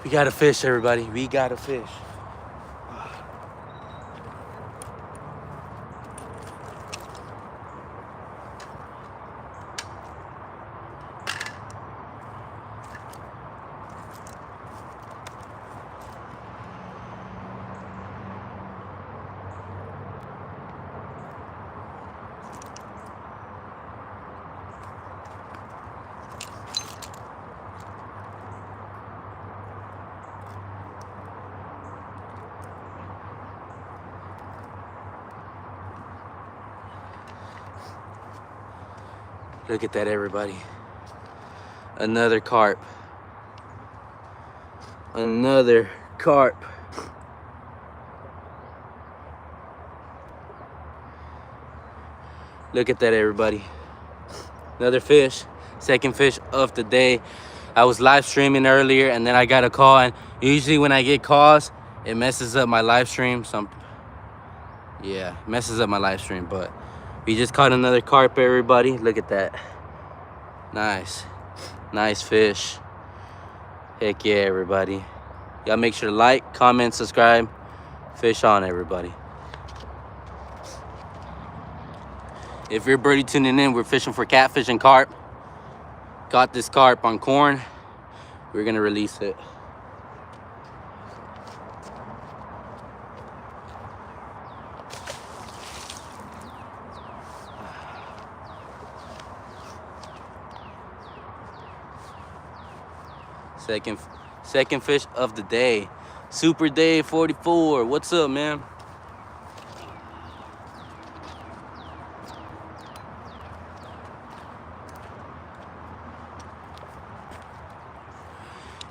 We got a fish, everybody. We got a fish. Look at that, everybody. Another carp. Another carp. Look at that, everybody. Another fish. Second fish of the day. I was live streaming earlier and then I got a call, and usually when I get calls, it messes up my live stream. Yeah, messes up my live stream, but we just caught another carp, everybody. Look at that. Nice. Nice fish. Heck yeah, everybody. Y'all make sure to like, comment, subscribe. Fish on, everybody. If you're birdie tuning in, we're fishing for catfish and carp. Got this carp on corn. We're gonna release it. Second fish of the day. Super Day 44. What's up, man?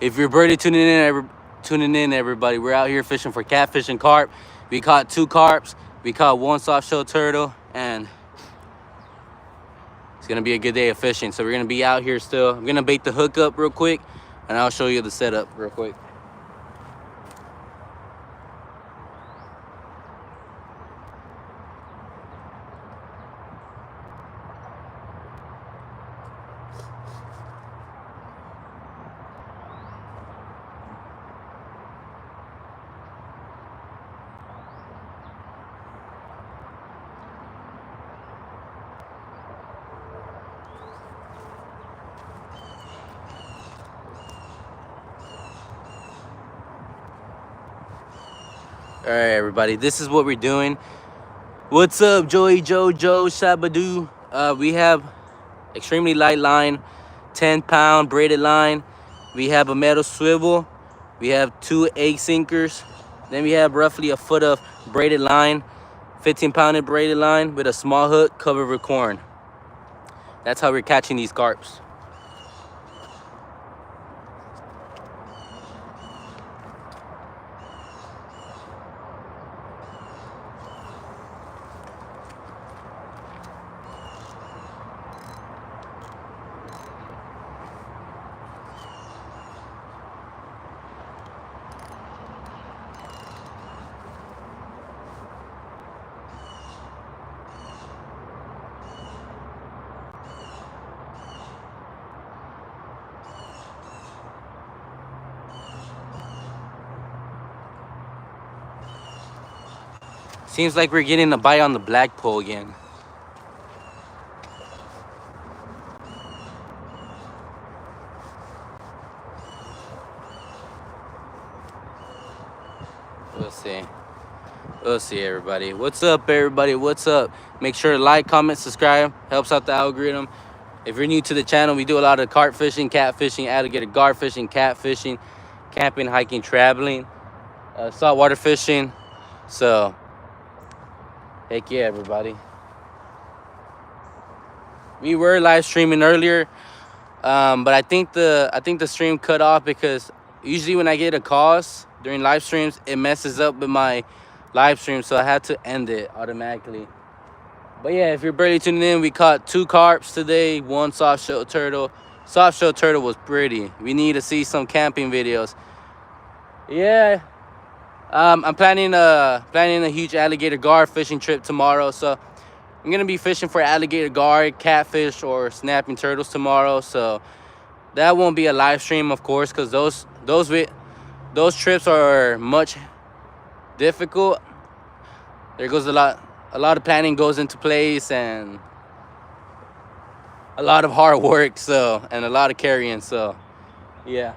If you're birdie tuning in, everybody, we're out here fishing for catfish and carp. We caught 2 carps. We caught 1 soft-shell turtle, and it's gonna be a good day of fishing. So we're gonna be out here still. I'm gonna bait the hook up real quick, and I'll show you the setup real quick. All right, everybody, this is what we're doing. What's up, Joey, Jojo, Shabadoo? We have extremely light line, 10-pound braided line. We have a metal swivel. We have 2 egg sinkers. Then we have roughly a foot of braided line, 15-pounded braided line with a small hook covered with corn. That's how we're catching these carps. Seems like we're getting a bite on the black pole again. We'll see. We'll see, everybody. What's up, everybody? What's up? Make sure to like, comment, subscribe. Helps out the algorithm. If you're new to the channel, we do a lot of carp fishing, cat fishing, alligator gar fishing, cat fishing, camping, hiking, traveling, saltwater fishing. So, heck yeah, everybody. We were live streaming earlier, but I think the stream cut off because usually when I get a calls during live streams, it messes up with my live stream, so I had to end it automatically. But yeah, if you're barely tuning in, we caught 2 carps today, 1 soft-shell turtle. Soft-shell turtle was pretty. We need to see some camping videos. Yeah. I'm planning a huge alligator gar fishing trip tomorrow, so I'm gonna be fishing for alligator gar, catfish, or snapping turtles tomorrow. So that won't be a live stream, of course, because those those trips are much difficult. There goes a lot of planning goes into place, and a lot of hard work, so, and a lot of carrying, so yeah.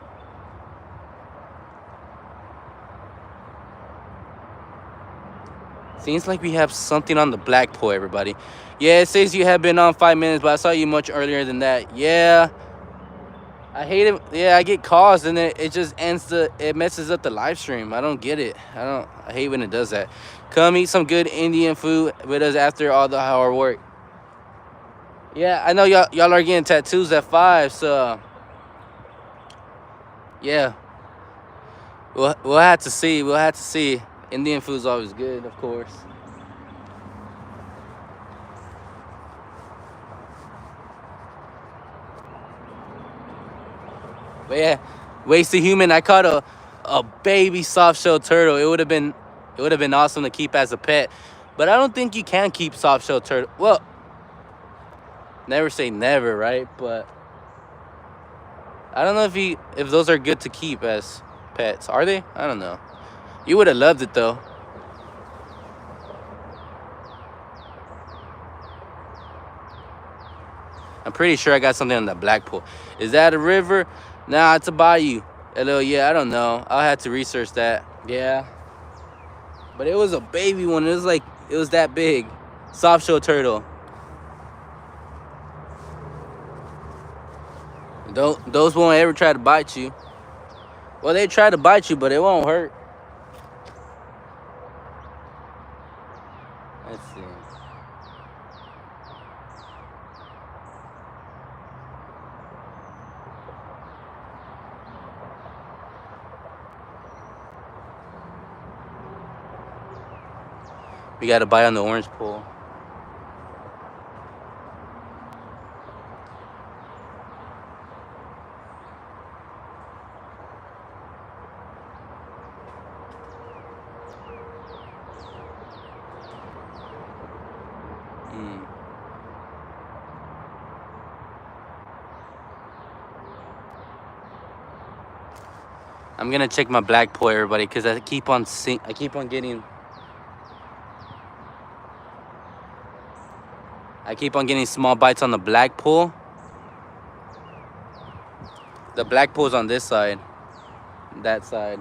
Seems like we have something on the black pole, everybody. Yeah, it says you have been on 5 minutes, but I saw you much earlier than that. Yeah, I hate it. Yeah, I get calls and it just it messes up the live stream. I don't get it. I hate when it does that. Come eat some good Indian food with us after all the hard work. Yeah, I know y'all are getting tattoos at 5, so yeah. We'll have to see. We'll have to see. Indian food's always good, of course. But yeah, wasted human. I caught a baby soft shell turtle. It would have been awesome to keep as a pet. But I don't think you can keep soft shell turtle. Well, never say never, right? But I don't know if those are good to keep as pets. Are they? I don't know. You would have loved it though. I'm pretty sure I got something on that black pool. Is that a river? Nah, it's a bayou. Hello, yeah, I don't know. I'll have to research that. Yeah. But it was a baby one. It was that big. Soft shell turtle. Those won't ever try to bite you. Well, they try to bite you, but it won't hurt. Let's see. We got to bite on the orange pole. I'm gonna check my black pole, everybody, because I keep on getting small bites on the black pole. The black pole's on this side, that side.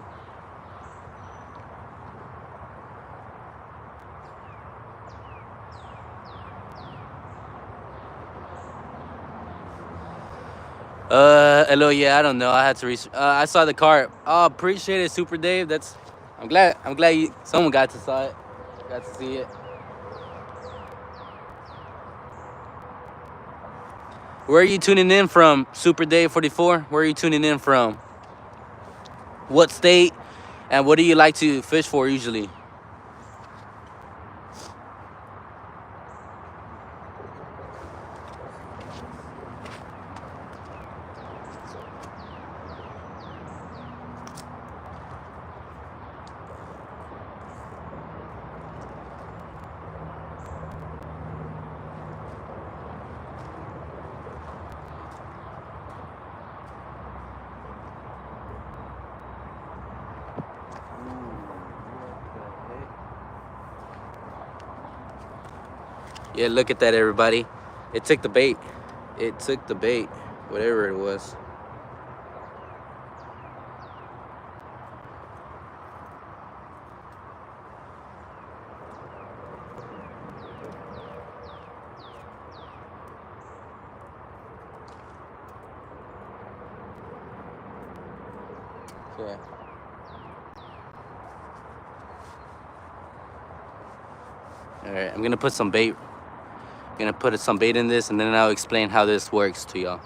Hello, yeah, I don't know. I had to I saw the carp. Oh, appreciate it, Super Dave. I'm glad someone got to see it. Where are you tuning in from, Super Dave 44? Where are you tuning in from? What state? And what do you like to fish for usually? Yeah, look at that, everybody. It took the bait. It took the bait, whatever it was. Okay. All right, I'm gonna put some bait. Gonna put some bait in this, and then I'll explain how this works to y'all.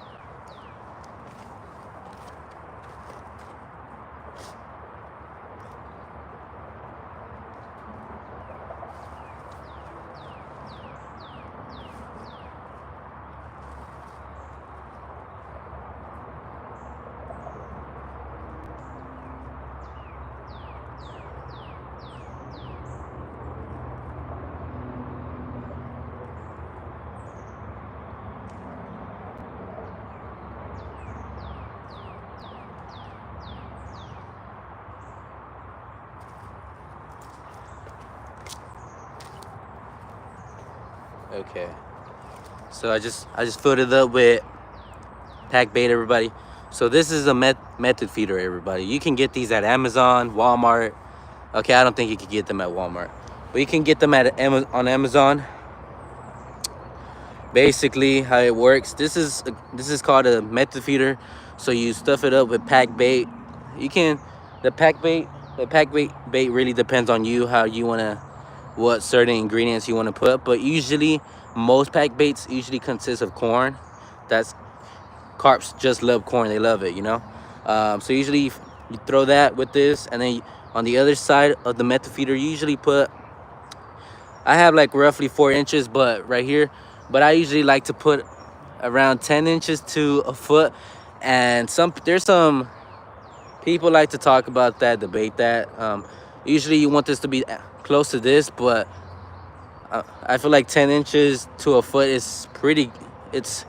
Okay. So I just filled it up with pack bait, everybody. So this is a method feeder, everybody. You can get these at Amazon, Walmart. Okay, I don't think you can get them at Walmart, but you can get them at on Amazon. Basically, how it works. This is called a method feeder. So you stuff it up with pack bait. You can the pack bait really depends on you, how you wanna, what certain ingredients you want to put. But usually, most pack baits usually consist of corn. That's Carps just love corn. They love it, you know. So usually you throw that with this, and then on the other side of the method feeder, you usually put. I have like roughly 4 inches, but right here, but I usually like to put around 10 inches to a foot. And there's some people like to talk about that, debate that. Usually you want this to be close to this, but I feel like 10 inches to a foot is pretty. It's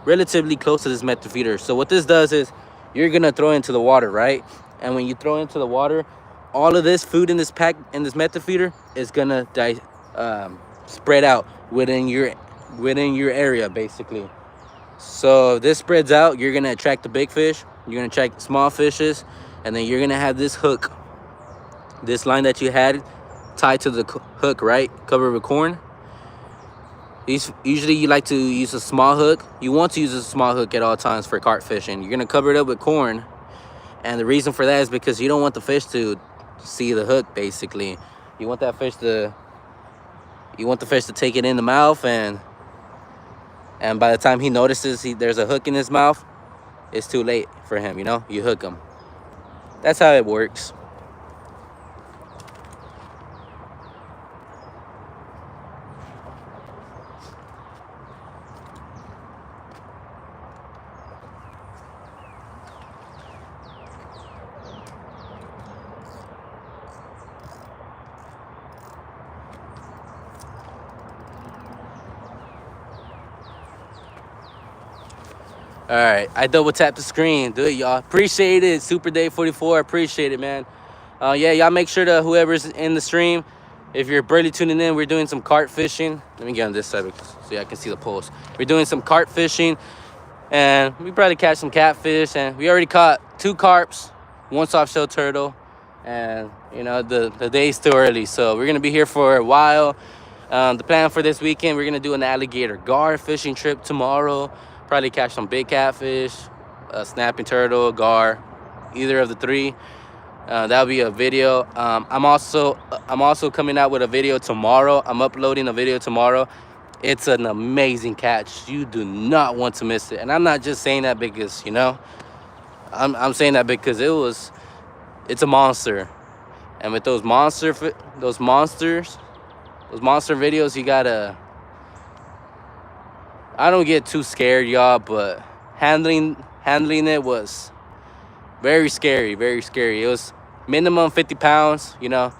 relatively close to this method feeder. So what this does is you're gonna throw into the water, right? And when you throw into the water, all of this food in this method feeder is gonna spread out within your area, basically. So if this spreads out, you're gonna attract the big fish, you're gonna attract small fishes, and then you're gonna have this hook, this line that you had tied to the hook, right, covered with corn. Usually you like to use a small hook. You want to use a small hook at all times for carp fishing. You're gonna cover it up with corn, and the reason for that is because you don't want the fish to see the hook. Basically, you want the fish to take it in the mouth, and by the time he notices there's a hook in his mouth, it's too late for him. You know, you hook him. That's how it works. All right, I double tapped the screen. Do it, y'all. Appreciate it. Super Day 44. Appreciate it, man. Yeah, y'all make sure to whoever's in the stream, if you're barely tuning in, we're doing some carp fishing. Let me get on this side so y'all can see the post. We're doing some carp fishing, and we probably catch some catfish. And we already caught 2 carps, 1 soft shell turtle, and you know the day's still early, so we're gonna be here for a while. The plan for this weekend, we're gonna do an alligator gar fishing trip tomorrow. Probably catch some big catfish, a snapping turtle, gar, either of the 3. That'll be a video. I'm also coming out with a video tomorrow. I'm uploading a video tomorrow. It's an amazing catch. You do not want to miss it. And I'm not just saying that because, you know, I'm saying that because it's a monster. And with those monster videos, you gotta. I don't get too scared, y'all, but handling it was very scary, very scary. It was minimum 50 pounds, you know,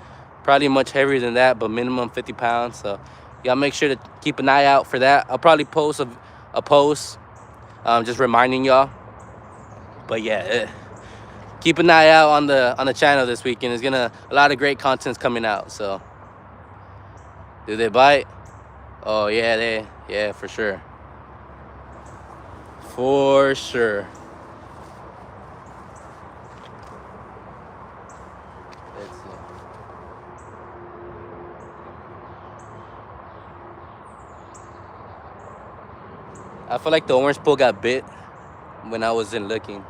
probably much heavier than that, but minimum 50 pounds. So y'all make sure to keep an eye out for that. I'll probably post a post just reminding y'all. But yeah, keep an eye out on the channel this weekend. There's a lot of great content's coming out. So do they bite? Oh yeah, for sure. For sure. Let's see. I feel like the orange pole got bit when I wasn't looking.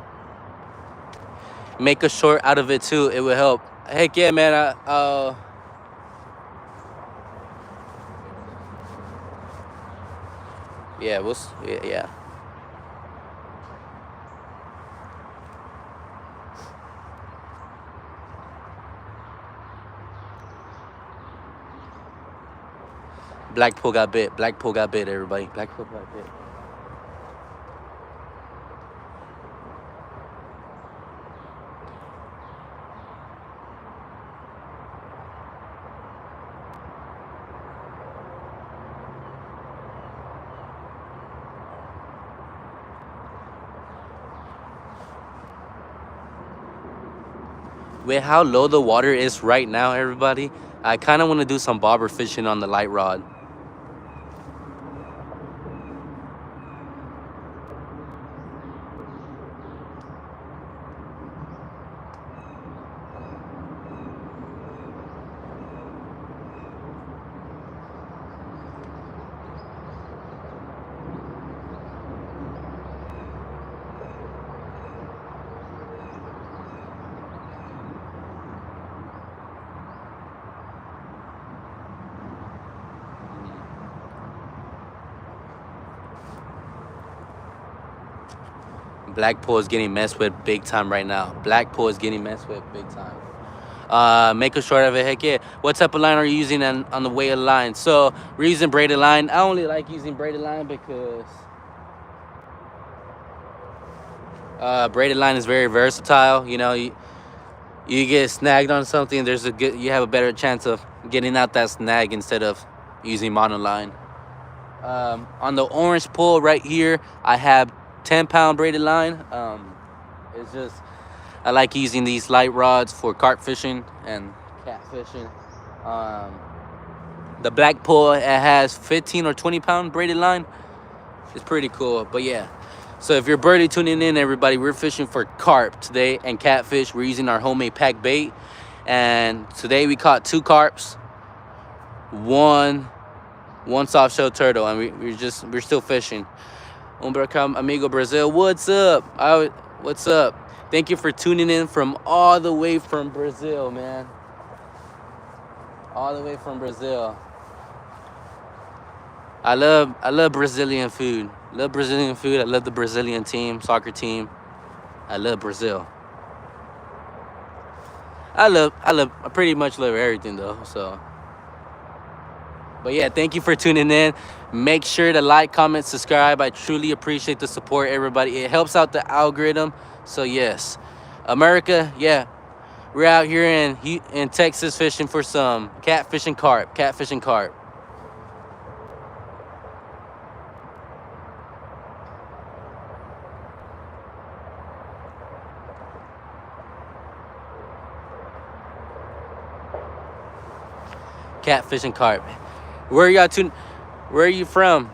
Make a short out of it too. It will help. Heck yeah, man. Yeah, yeah. Blackpool got bit. Blackpool got bit, everybody. Blackpool got bit. With how low the water is right now, everybody, I kind of want to do some bobber fishing on the light rod. Blackpool is getting messed with big time right now. Blackpool is getting messed with big time. Make a short of it. Heck yeah. What type of line are you using on the weighted line? So we're using braided line. I only like using braided line because braided line is very versatile. You know, you get snagged on something, you have a better chance of getting out that snag instead of using monoline. On the orange pole right here, I have 10-pound braided line. It's just I like using these light rods for carp fishing and catfishing. The black pole, it has 15 or 20-pound braided line. It's pretty cool. But yeah, so if you're birdie tuning in, everybody, we're fishing for carp today and catfish. We're using our homemade pack bait, and today we caught 2 carps, one soft shell turtle, and we're still fishing. Amigo Brazil, what's up? What's up? Thank you for tuning in from all the way from Brazil, man. All the way from Brazil. I love Brazilian food. Love Brazilian food. I love the Brazilian team, soccer team. I love Brazil. I pretty much love everything though, so. But yeah, thank you for tuning in. Make sure to like, comment, subscribe. I truly appreciate the support, everybody. It helps out the algorithm. So yes, America, yeah, we're out here in Texas fishing for some catfish and carp. Catfish and carp. Catfish and carp. Where are y'all Where are you from?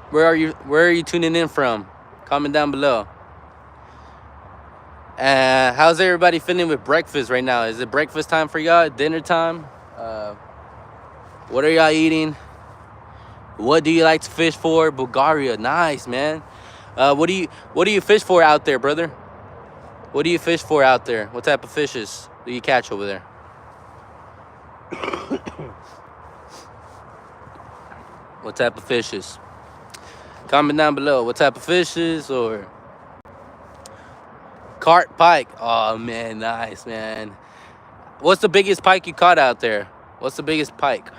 Where are you tuning in from? Comment down below. How's everybody feeling with breakfast right now? Is it breakfast time for y'all? Dinner time? What are y'all eating? What do you like to fish for? Bulgaria, nice, man. What do you fish for out there, brother? What do you fish for out there? What type of fishes do you catch over there? What type of fishes? Comment down below. What type of fishes or carp, pike? Oh man, nice, man. What's the biggest pike you caught out there? What's the biggest pike?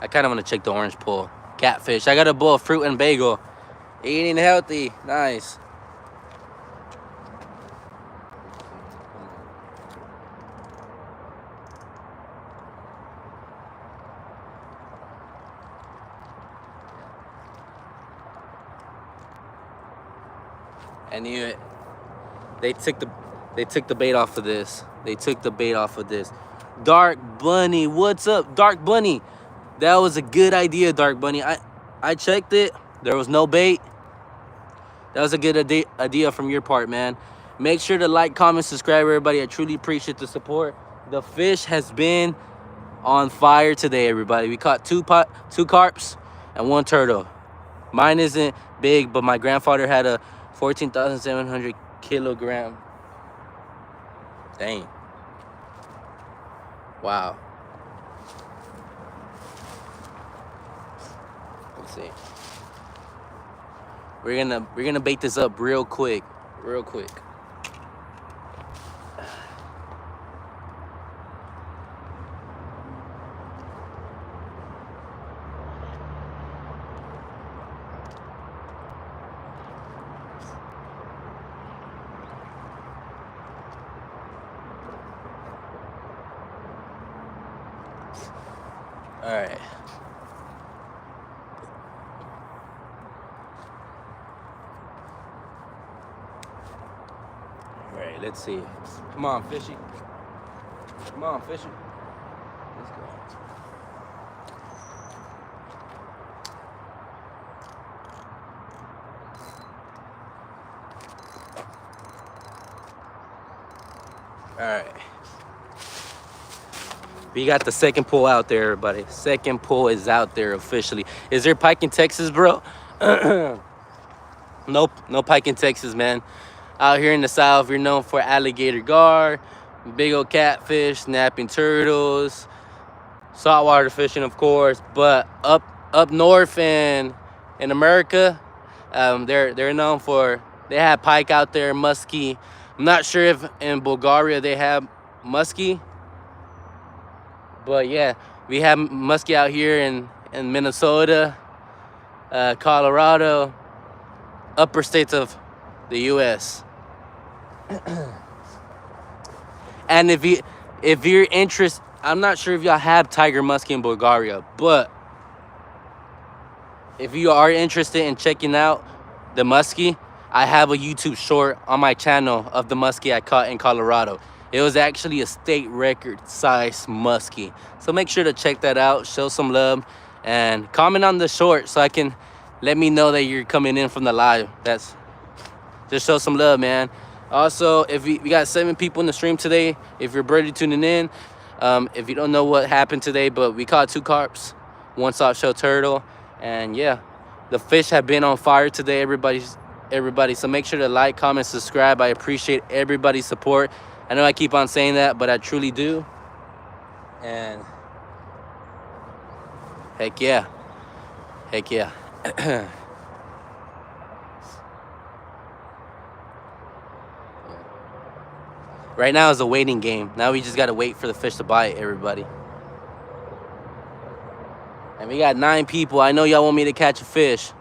I kind of want to check the orange pool. Catfish. I got a bowl of fruit and bagel. Eating healthy. Nice. I knew it. They took the bait off of this. They took the bait off of this. Dark Bunny, what's up, Dark Bunny? That was a good idea, Dark Bunny. I checked it. There was no bait. That was a good idea from your part, man. Make sure to like, comment, subscribe, everybody. I truly appreciate the support. The fish has been on fire today, everybody. We caught 2 carps and 1 turtle. Mine isn't big, but my grandfather had a 14,700 kilogram. Dang. Wow. Let's see. We're gonna bait this up real quick. Real quick. All right. All right, let's see. Come on, fishy. Come on, fishy. Let's go. All right. We got the second pull out there, everybody. Second pull is out there officially. Is there pike in Texas, bro? Nope, no pike in Texas, man. Out here in the South, we're known for alligator gar, big old catfish, snapping turtles, saltwater fishing, of course. But up north in America, they're known for, they have pike out there, muskie. I'm not sure if in Bulgaria they have muskie, but yeah, we have muskie out here in Minnesota, Colorado, upper states of the U.S. And if you're interested, I'm not sure if y'all have tiger muskie in Bulgaria, but if you are interested in checking out the muskie, I have a YouTube short on my channel of the muskie I caught in Colorado. It was actually a state record size muskie. So make sure to check that out, show some love, and comment on the short so I can let me know that you're coming in from the live. That's just show some love, man. Also, if we got 7 people in the stream today, if you're barely tuning in, if you don't know what happened today, but we caught 2 carps, 1 soft-shell turtle, and yeah, the fish have been on fire today, everybody. So make sure to like, comment, subscribe. I appreciate everybody's support. I know I keep on saying that, but I truly do. And heck yeah. Right now is a waiting game. Now we just gotta wait for the fish to bite, everybody. And we got 9 people. I know y'all want me to catch a fish.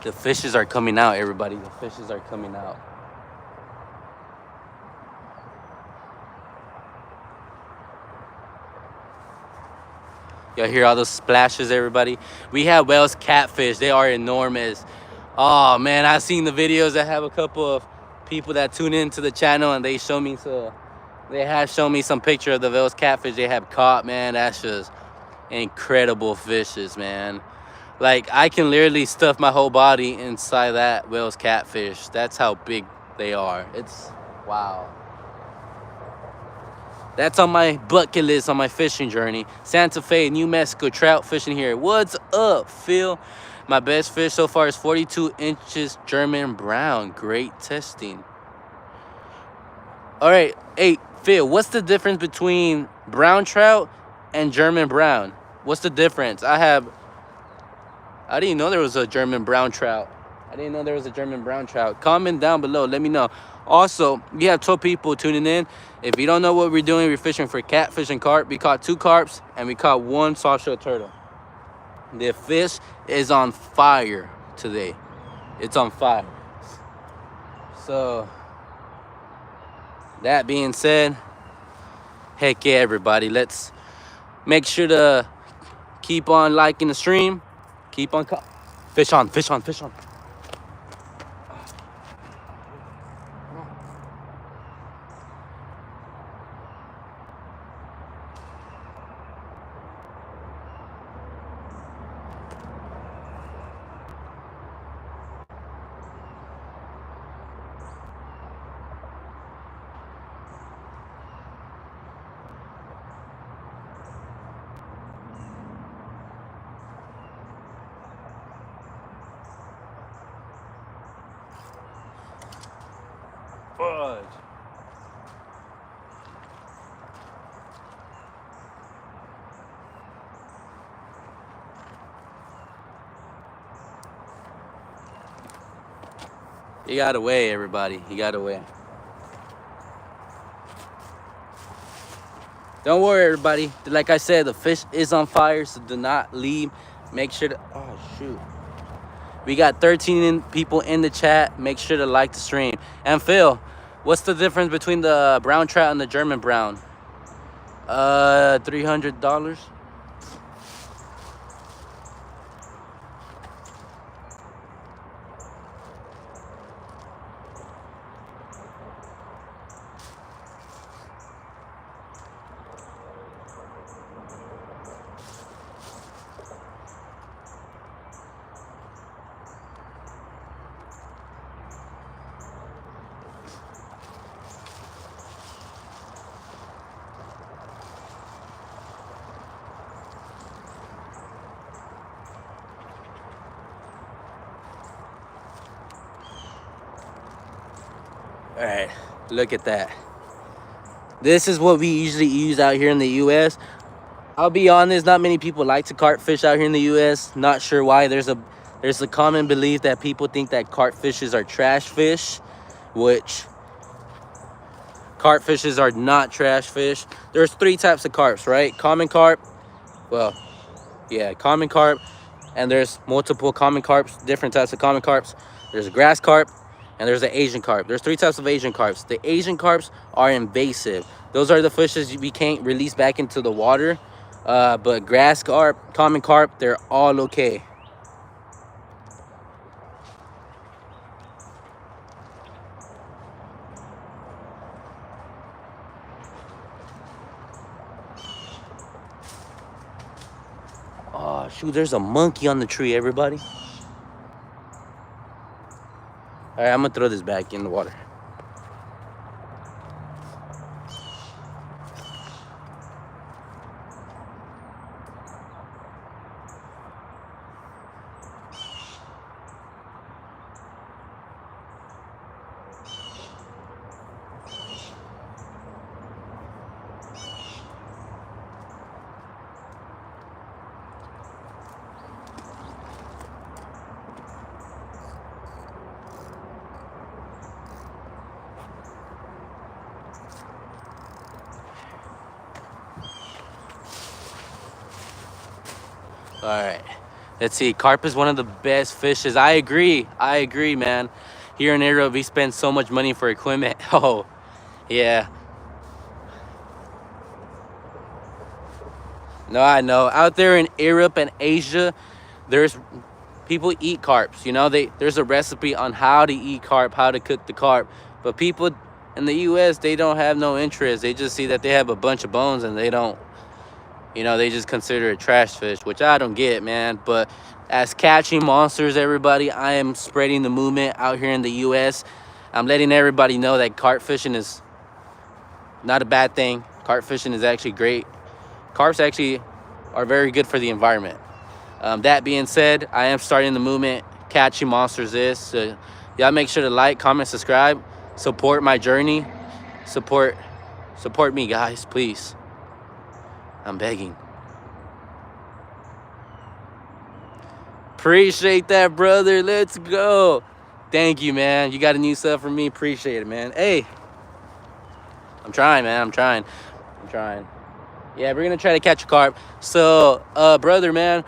The fishes are coming out, everybody. The fishes are coming out. Y'all hear all those splashes, everybody? We have Wells catfish. They are enormous. Oh man, I've seen the videos. I have a couple of people that tune into the channel, and they have shown me some picture of the Wells catfish they have caught. Man, that's just incredible fishes, man. Like, I can literally stuff my whole body inside that Wells catfish. That's how big they are. It's wow. That's on my bucket list on my fishing journey. Santa Fe, New Mexico, trout fishing here. What's up, Phil? My best fish so far is 42 inches German brown. Great testing. All right. Hey, Phil, what's the difference between brown trout and German brown? What's the difference? I didn't know there was a German brown trout. Comment down below. Let me know. Also, we have 12 people tuning in. If you don't know what we're doing, we're fishing for catfish and carp. We caught 2 carps and we caught 1 soft-shell turtle. The fish is on fire today. It's on fire. So, that being said, heck yeah, everybody. Let's make sure to keep on liking the stream. Keep on fish on. Fudge. He got away, everybody. He got away. Don't worry, everybody. Like I said, the fish is on fire, so do not leave. Make sure to... Oh, shoot. We got 13 people in the chat. Make sure to like the stream. And Phil, what's the difference between the brown trout and the German brown? $300. All right, look at that. This is what we usually use out here in the U.S. I'll be honest, not many people like to carp fish out here in the U.S. Not sure why. There's a common belief that people think that carp fishes are trash fish, which carp fishes are not trash fish. There's three types of carps, right? Common carp, well, yeah, common carp, and there's multiple common carps, different types of common carps. There's a grass carp, and there's an Asian carp. There's three types of Asian carps. The Asian carps are invasive. Those are the fishes we can't release back into the water. But grass carp, common carp, they're all okay. Oh, shoot, there's a monkey on the tree, everybody. All right, I'm gonna throw this back in the water. All right, let's see. Carp is one of the best fishes. I agree, man. Here in Europe, we spend so much money for equipment. Oh, yeah. No, I know. Out there in Europe and Asia, there's people eat carps. You know, there's a recipe on how to eat carp, how to cook the carp. But people in the U.S., they don't have no interest. They just see that they have a bunch of bones and they don't. You know, they just consider it trash fish, which I don't get, man. But as catching monsters, everybody, I am spreading the movement out here in the U.S. I'm letting everybody know that carp fishing is not a bad thing. Carp fishing is actually great. Carps actually are very good for the environment. That being said, I am starting the movement. Catching monsters is. So y'all make sure to like, comment, subscribe. Support my journey. Support me, guys, please. I'm begging. Appreciate that, brother. Let's go. Thank you, man. You got a new sub for me. Appreciate it, man. Hey, I'm trying, man. I'm trying. Yeah, we're gonna try to catch a carp. So, brother, man,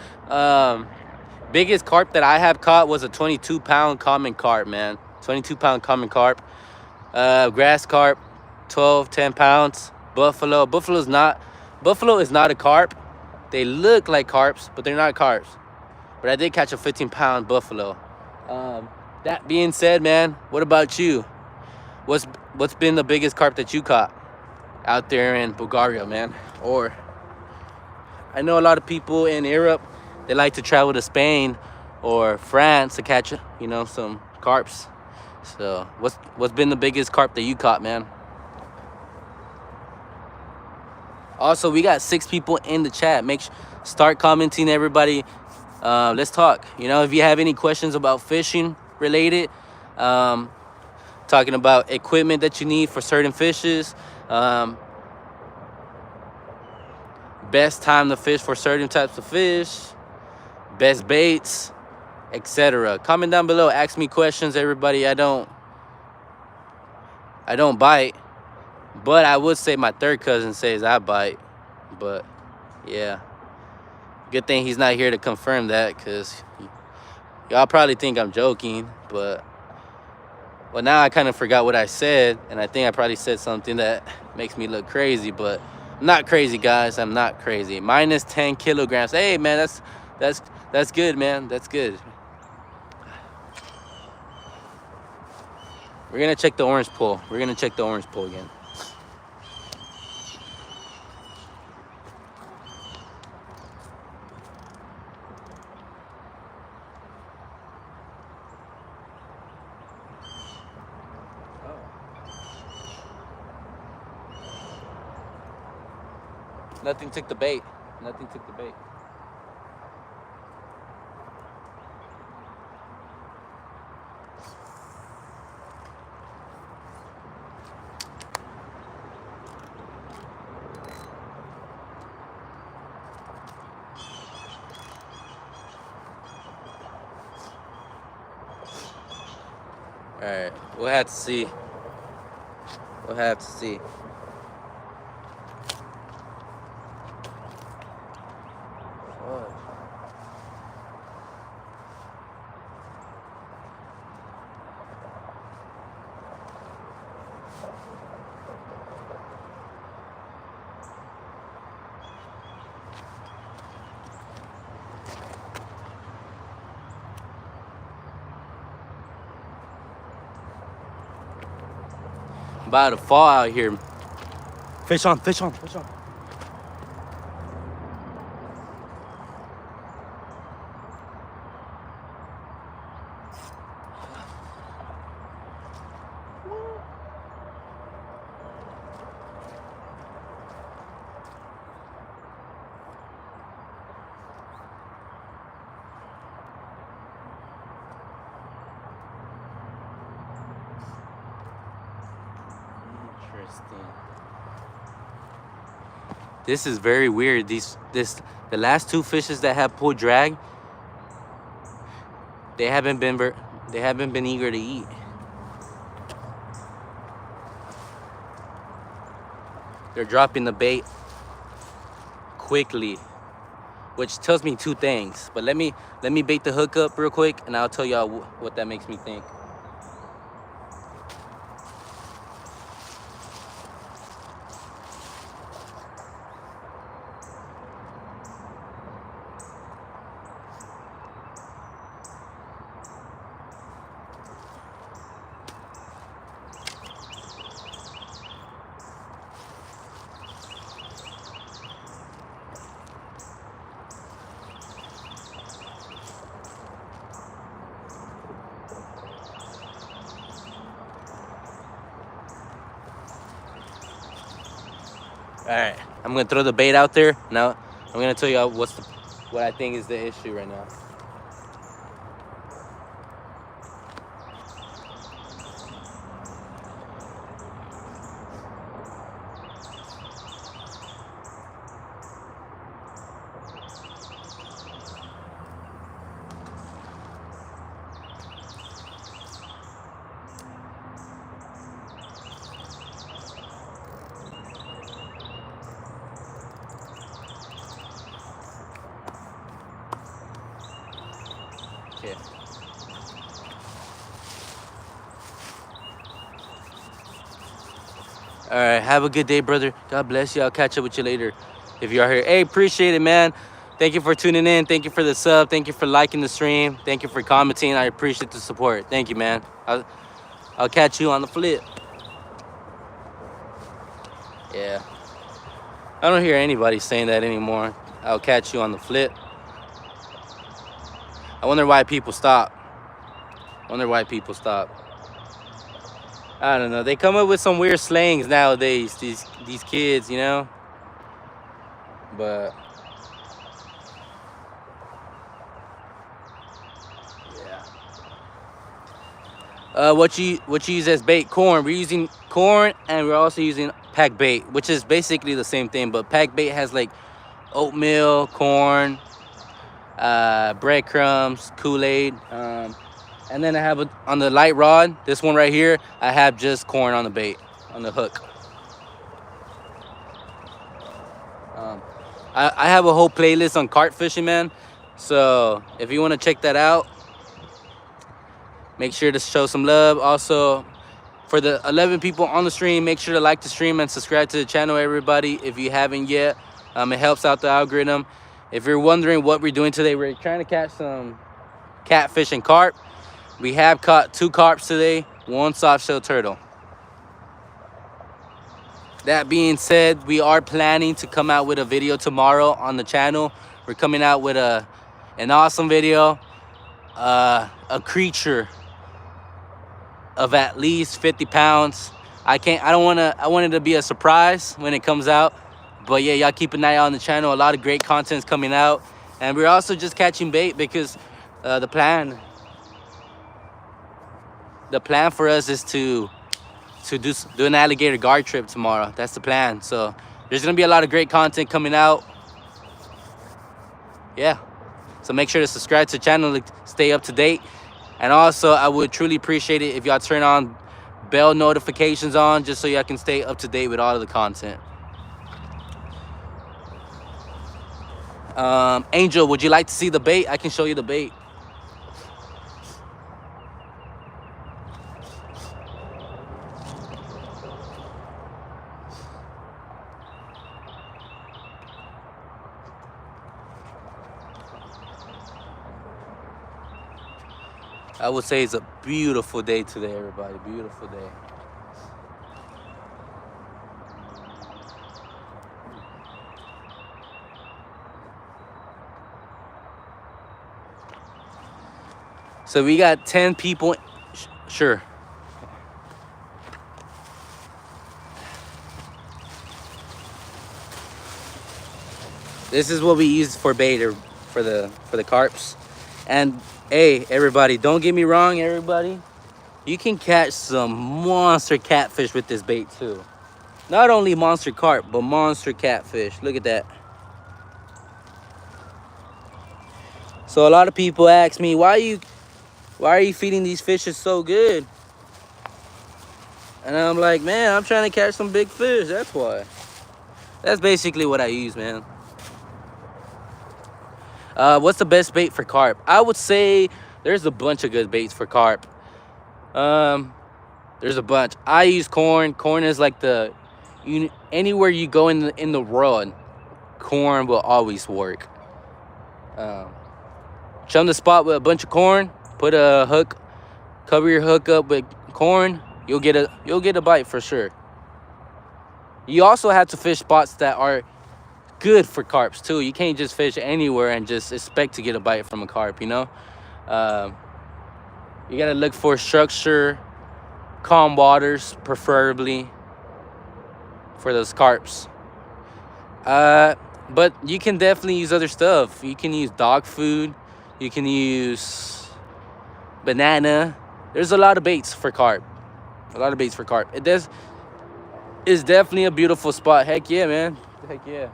biggest carp that I have caught was a 22-pound common carp, man. 22-pound common carp. Grass carp, 10 pounds. Buffalo is not a carp. They look like carps, but they're not carps. But I did catch a 15-pound buffalo. That being said, man, what about you? What's been the biggest carp that you caught out there in Bulgaria, man? Or I know a lot of people in Europe, they like to travel to Spain or France to catch, you know, some carps. So what's been the biggest carp that you caught, man? Also, we got 6 people in the chat. Start commenting, everybody. Let's talk. You know, if you have any questions about fishing related, talking about equipment that you need for certain fishes, best time to fish for certain types of fish, best baits, etc. Comment down below. Ask me questions, everybody. I don't bite. But I would say my third cousin says I bite. But, yeah. Good thing he's not here to confirm that, because y'all probably think I'm joking. But, well, now I kind of forgot what I said. And I think I probably said something that makes me look crazy. But I'm not crazy, guys. I'm not crazy. Minus 10 kilograms. Hey, man, that's good, man. That's good. We're going to check the orange pool. Again. Nothing took the bait. All right, we'll have to see. We'll have to see. About to fall out here. Fish on, fish on, fish on. Interesting. This is very weird. The last two fishes that have pulled drag, they haven't been eager to eat. They're dropping the bait quickly, which tells me two things. But let me bait the hook up real quick, and I'll tell y'all what that makes me think. All right, I'm gonna throw the bait out there. Now I'm gonna tell y'all what I think is the issue right now. Okay. All right, have a good day, brother. God bless you. I'll catch up with you later if you are here. Hey, appreciate it, man. Thank you for tuning in. Thank you for the sub. Thank you for liking the stream. Thank you for commenting. I appreciate the support. Thank you, man. I'll catch you on the flip. Yeah. I don't hear anybody saying that anymore. I'll catch you on the flip. I wonder why people stop. I don't know. They come up with some weird slangs nowadays, these kids, you know? But yeah. What you use as bait? Corn. We're using corn, and we're also using pack bait, which is basically the same thing, but pack bait has like oatmeal, corn, breadcrumbs, Kool-Aid, and then I have on the light rod, this one right here, I have just corn on the bait, on the hook. I have a whole playlist on carp fishing, man. So if you want to check that out, make sure to show some love. Also, for the 11 people on the stream, make sure to like the stream and subscribe to the channel, everybody, if you haven't yet. It helps out the algorithm. If you're wondering what we're doing today, we're trying to catch some catfish and carp. We have caught 2 carps today, 1 soft-shell turtle. That being said, we are planning to come out with a video tomorrow on the channel. We're coming out with an awesome video, a creature of at least 50 pounds. I want it to be a surprise when it comes out. But yeah, y'all keep an eye on the channel. A lot of great content is coming out. And we're also just catching bait because the plan for us is to do an alligator guard trip tomorrow. That's the plan. So there's gonna be a lot of great content coming out. Yeah. So make sure to subscribe to the channel to stay up to date. And also, I would truly appreciate it if y'all turn on bell notifications on, just so y'all can stay up to date with all of the content. Angel, would you like to see the bait? I can show you the bait. I would say it's a beautiful day today, everybody. Beautiful day. So we got 10 people. Sure. This is what we use for bait, or for the carps. And hey, everybody, don't get me wrong, everybody. You can catch some monster catfish with this bait too. Not only monster carp, but monster catfish. Look at that. So a lot of people ask me, why are you feeding these fishes so good? And I'm like, man, I'm trying to catch some big fish. That's why. That's basically what I use, man. What's the best bait for carp? I would say there's a bunch of good baits for carp. There's a bunch. I use corn. Corn is like anywhere you go in the world, corn will always work. Chum the spot with a bunch of corn. Put a hook, cover your hook up with corn. You'll get a bite for sure. You also have to fish spots that are good for carps too. You can't just fish anywhere and just expect to get a bite from a carp, you know. You gotta look for structure, calm waters, preferably for those carps. But you can definitely use other stuff. You can use dog food. You can use banana. There's a lot of baits for carp. It's definitely a beautiful spot. Heck yeah, man. Heck yeah.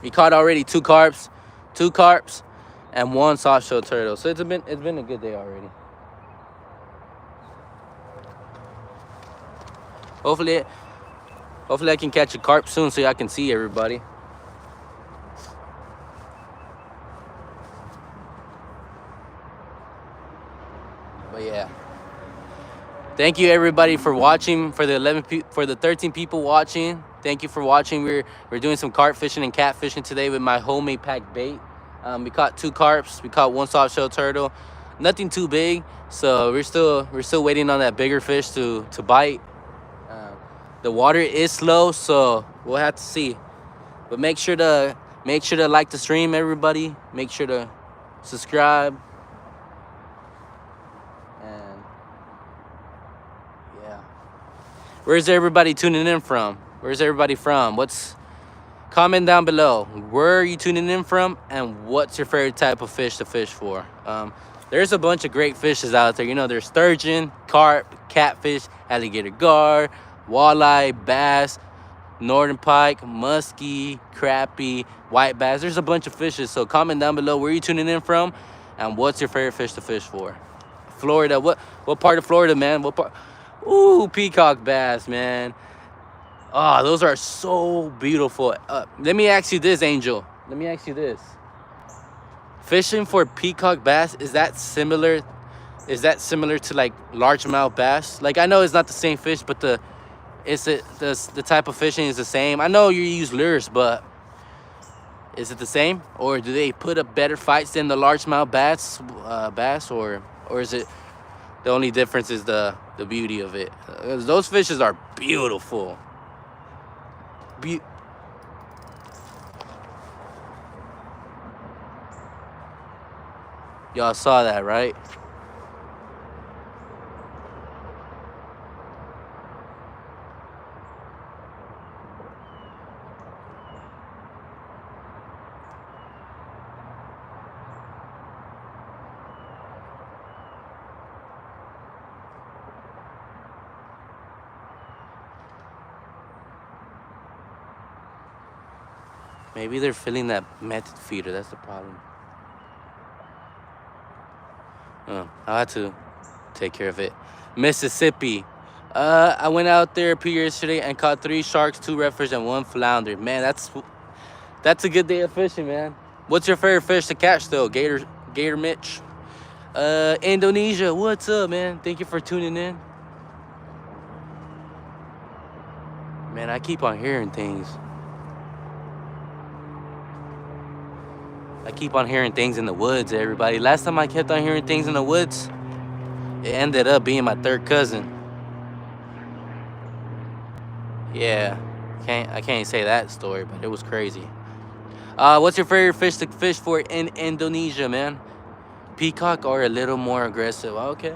We caught already two carps, and one soft-shell turtle. So it's been a good day already. Hopefully I can catch a carp soon so y'all can see everybody. But yeah. Thank you everybody for watching. For the 13 people watching, thank you for watching. We're doing some carp fishing and catfishing today with my homemade packed bait. We caught two carps. We caught one soft-shell turtle. Nothing too big, so we're still waiting on that bigger fish to bite. The water is slow, so we'll have to see. But make sure to like the stream, everybody. Make sure to subscribe. And yeah, where's everybody tuning in from? Comment down below. Where are you tuning in from, and what's your favorite type of fish to fish for? There's a bunch of great fishes out there. You know, there's sturgeon, carp, catfish, alligator gar, walleye, bass, northern pike, muskie, crappie, white bass. There's a bunch of fishes. So comment down below where you tuning in from, and what's your favorite fish to fish for. Florida. What part of Florida, man? What part? Ooh, peacock bass, man. Ah, those are so beautiful. Let me ask you this, Angel. Let me ask you this. Fishing for peacock bass, is that similar to like largemouth bass? Like, I know it's not the same fish, but the type of fishing is the same. I know you use lures, but is it the same, or do they put up better fights than the largemouth bass, or is it the only difference is the beauty of it? Those fishes are beautiful. Y'all saw that, right? Maybe they're filling that method feeder. That's the problem. I had to take care of it. Mississippi. I went out there a few years today and caught 3 sharks, 2 redfish, and 1 flounder. Man, that's a good day of fishing, man. What's your favorite fish to catch though? Gator Mitch. Indonesia, what's up, man? Thank you for tuning in. Man, I keep on hearing things. I keep on hearing things in the woods, everybody. Last time I kept on hearing things in the woods, it ended up being my 3rd cousin. Yeah, I can't say that story, but it was crazy. What's your favorite fish to fish for in Indonesia, man? Peacock or a little more aggressive? Okay.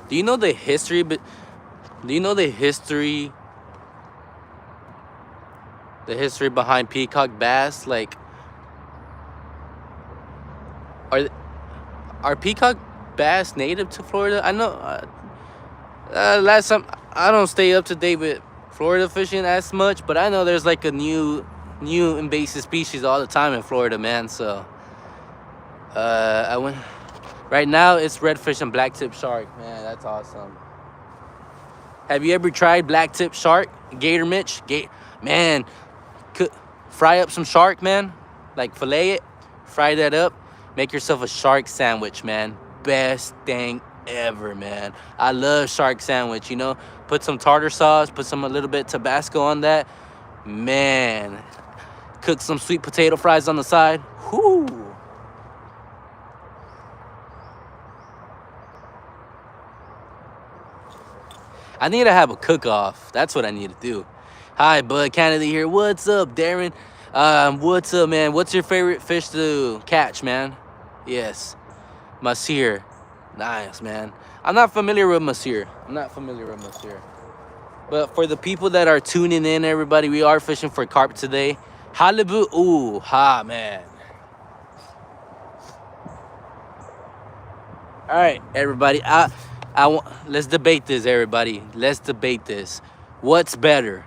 Do you know the history? But do you know the history? The history behind peacock bass, like, are are peacock bass native to Florida? I know. Last time I don't stay up to date with Florida fishing as much, but I know there's like a new invasive species all the time in Florida, man. So I went. Right now it's redfish and blacktip shark, man. That's awesome. Have you ever tried blacktip shark, Gator Mitch? Man, fry up some shark, man. Like fillet it, fry that up, make yourself a shark sandwich, man. Best thing ever, man. I love shark sandwich. You know, put some tartar sauce, put a little bit Tabasco on that, man. Cook some sweet potato fries on the side. Whoo. I need to have a cook-off. That's what I need to do. Hi, Bud Kennedy here. What's up, Darren? What's up, man? What's your favorite fish to catch, man? Yes, Masir. Nice, man. I'm not familiar with Masir. But for the people that are tuning in, everybody, we are fishing for carp today. Halibut, ooh, man. All right, everybody. Let's debate this, everybody. Let's debate this. What's better,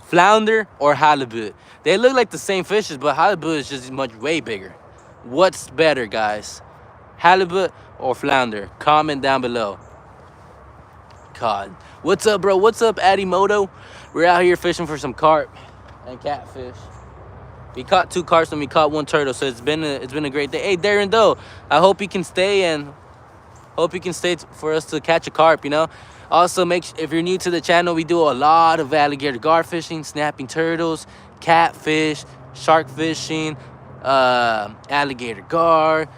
flounder or halibut? They look like the same fishes, but halibut is just way bigger. What's better, guys? Halibut or flounder? Comment down below. God. What's up, bro? What's up, Adimoto? We're out here fishing for some carp and catfish. We caught 2 carps and we caught 1 turtle, so it's been a great day. Hey, Darren Doe, I hope you can stay for us to catch a carp, you know. Also, if you're new to the channel, we do a lot of alligator gar fishing, snapping turtles, catfish, shark fishing, alligator gar,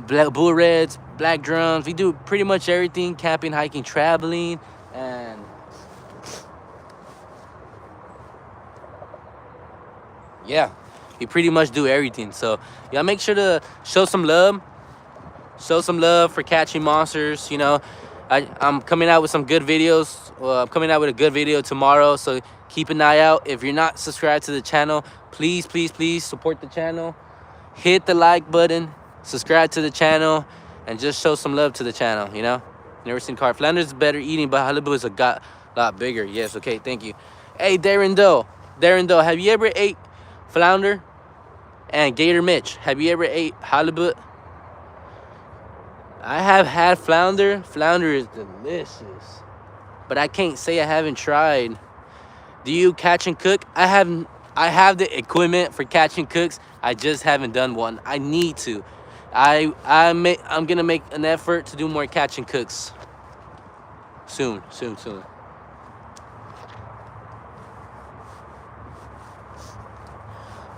bull reds, black drums. We do pretty much everything: camping, hiking, traveling, and yeah, we pretty much do everything. So yeah, make sure to show some love for catching monsters. You know, I'm coming out with some good videos. I'm coming out with a good video tomorrow, so keep an eye out. If you're not subscribed to the channel, please support the channel. Hit the like button, subscribe to the channel, and just show some love to the channel. You know, never seen carp. Flanders is better eating, but halibut is a lot bigger. Yes, okay, thank you. Hey, Darren Doe, have you ever ate flounder? And Gator Mitch, have you ever ate halibut? I have had flounder. Flounder is delicious, but I can't say I haven't tried. Do you catch and cook? I have the equipment for catching cooks. I just haven't done one. I need to. I'm gonna make an effort to do more catch and cooks soon.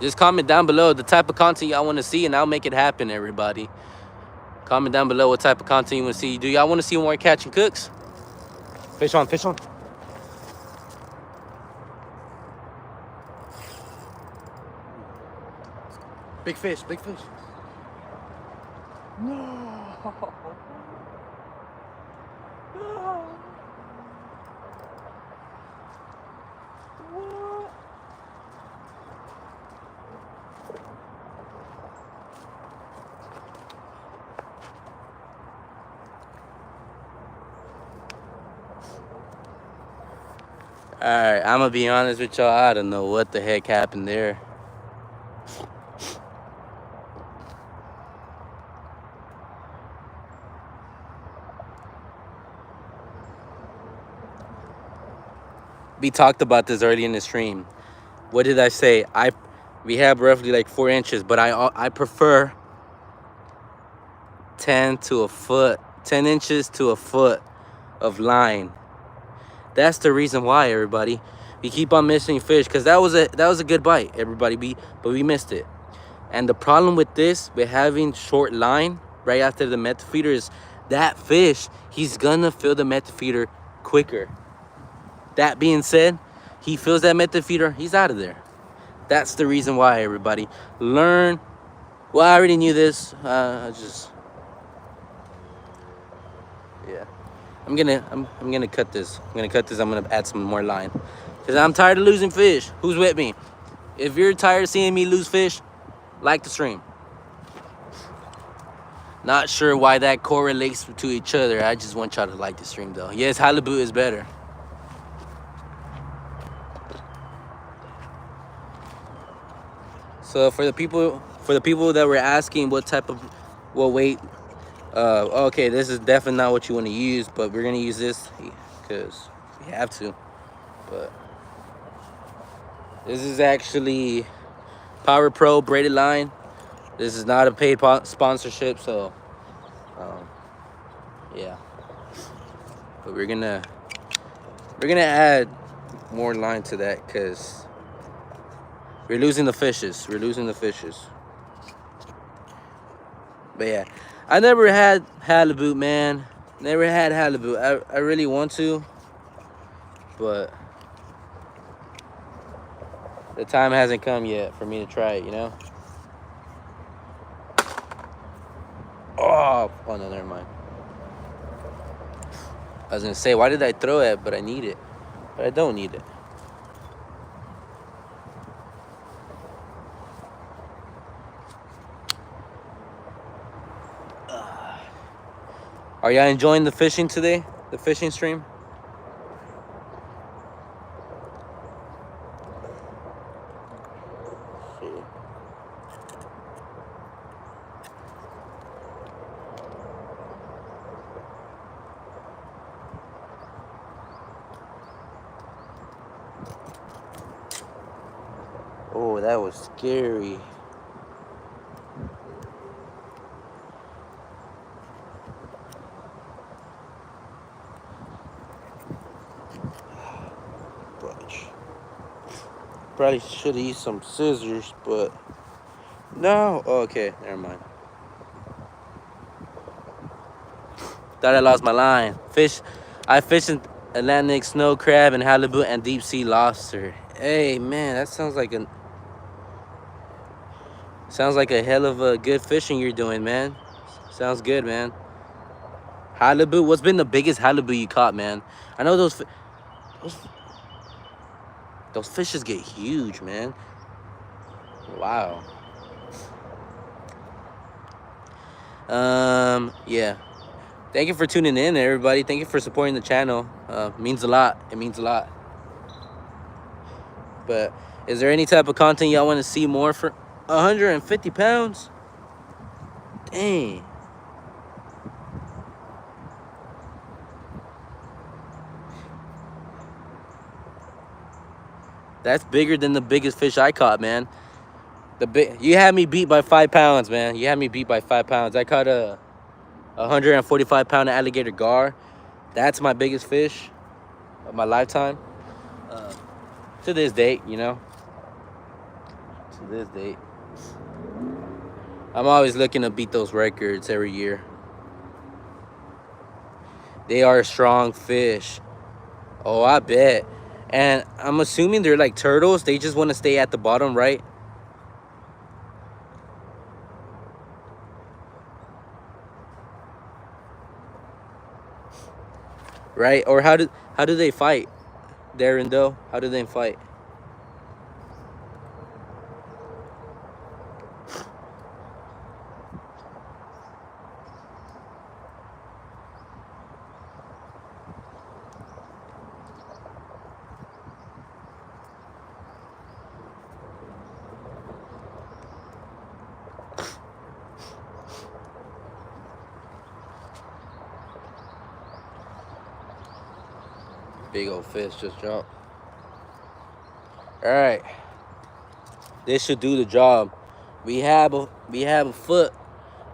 Just comment down below the type of content y'all want to see, and I'll make it happen, everybody. Comment down below what type of content you want to see. Do y'all want to see more catch and cooks? Fish on. Big fish. No. Alright, I'm gonna be honest with y'all. I don't know what the heck happened there. We talked about this early in the stream. What did I say? We have roughly like 4 inches, but I prefer 10 to a foot, 10 inches to a foot of line. That's the reason why, everybody. We keep on missing fish because that was a good bite, everybody. But we missed it. And the problem with this, with having short line right after the method feeder, is that fish, he's gonna feel the method feeder quicker. That being said, he feels that method feeder, he's out of there. That's the reason why, everybody. Learn. Well, I already knew this. Yeah. I'm gonna cut this. I'm gonna add some more line, cause I'm tired of losing fish. Who's with me? If you're tired of seeing me lose fish, like the stream. Not sure why that correlates to each other. I just want y'all to like the stream though. Yes, halibut is better. So for the people that were asking what weight, okay, this is definitely not what you want to use, but we're gonna use this because we have to. But this is actually Power Pro braided line. This is not a paid sponsorship, so yeah. But we're gonna add more line to that because we're losing the fishes. But yeah, I never had halibut, man. Never had halibut. I really want to, but the time hasn't come yet for me to try it, you know? Oh no, never mind. I was gonna say, why did I throw it? But I need it. But I don't need it. Are y'all enjoying the fishing today? The fishing stream? Oh, that was scary. Probably should have used some scissors, but no. Oh, okay, never mind. Thought I lost my line. I fished in Atlantic snow crab and halibut and deep sea lobster. Hey man, that sounds like a hell of a good fishing you're doing, man. Sounds good, man. Halibut. What's been the biggest halibut you caught, man? I know those fishes get huge, man. Wow. Yeah. Thank you for tuning in, everybody. Thank you for supporting the channel. Means a lot. It means a lot. But is there any type of content y'all want to see more for 150 pounds? Dang. That's bigger than the biggest fish I caught, man. You had me beat by 5 pounds, man. You had me beat by 5 pounds. I caught a 145-pound alligator gar. That's my biggest fish of my lifetime. To this date, you know. To this date. I'm always looking to beat those records every year. They are strong fish. Oh, I bet. And I'm assuming they're like turtles. They just want to stay at the bottom, right? Right? Or how do they fight? Darren Doe, how do they fight? Big old fish just dropped. All right, this should do the job. We have a foot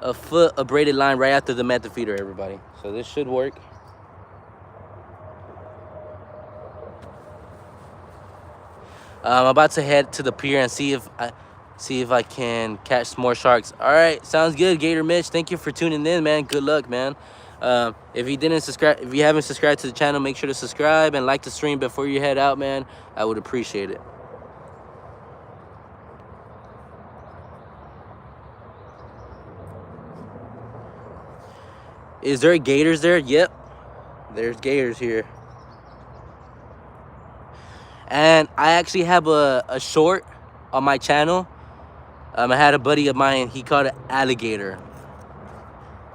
of braided line right after the method feeder, everybody. So this should work. I'm about to head to the pier and see if I can catch some more sharks. All right, sounds good, Gator Mitch. Thank you for tuning in, man. Good luck, man. If you haven't subscribed to the channel, make sure to subscribe and like the stream before you head out, man. I would appreciate it. Is there gators there? Yep, there's gators here. And I actually have a short on my channel. I had a buddy of mine, he caught an alligator.